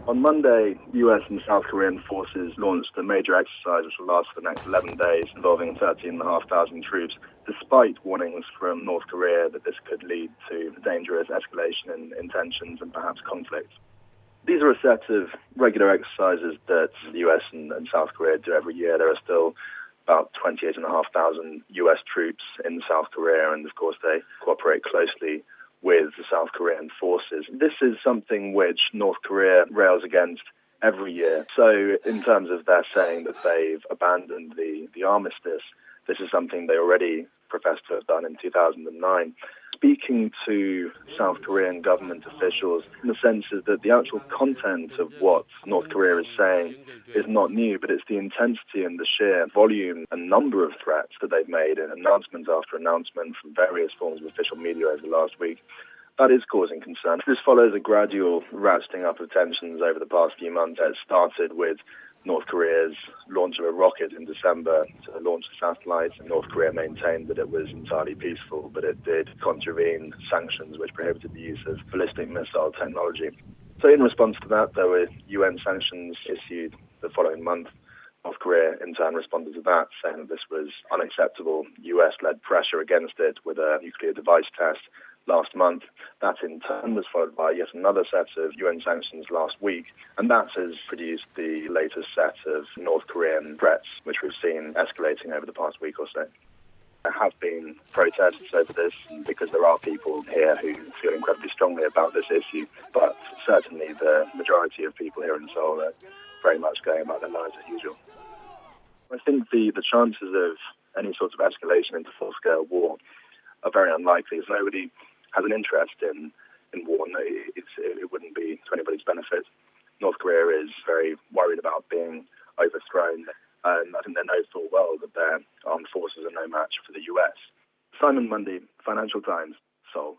On Monday, US and South Korean forces launched a major exercise which will last for the next 11 days, involving 13,500 troops, despite warnings from North Korea that this could lead to dangerous escalation in tensions and perhaps conflict. These are a set of regular exercises that the US and South Korea do every year. There are still about 28,500 US troops in South Korea, and of course they cooperate closely with the South Korean forces. This is something which North Korea rails against every year. So in terms of their saying that they've abandoned the armistice, this is something they already professed to have done in 2009. Speaking to South Korean government officials, in the sense is that the actual content of what North Korea is saying is not new, but it's the intensity and the sheer volume and number of threats that they've made in announcement after announcement from various forms of official media over the last week. That is causing concern. This follows a gradual ratcheting up of tensions over the past few months. It started with North Korea's launch of a rocket in December to launch a satellite, and North Korea maintained that it was entirely peaceful, but it did contravene sanctions which prohibited the use of ballistic missile technology. So in response to that, there were UN sanctions issued the following month. North Korea in turn responded to that, saying that this was unacceptable. US-led pressure against it with a nuclear device test last month. That in turn was followed by yet another set of UN sanctions last week, and that has produced the latest set of North Korean threats, which we've seen escalating over the past week or so. There have been protests over this because there are people here who feel incredibly strongly about this issue, but certainly the majority of people here in Seoul are very much going about their lives as usual. I think the chances of any sort of escalation into full-scale war are very unlikely, as nobody has an interest in war. No, it wouldn't be to anybody's benefit. North Korea is very worried about being overthrown, and I think they know full well that their armed forces are no match for the US. Mundy, Financial Times, Seoul.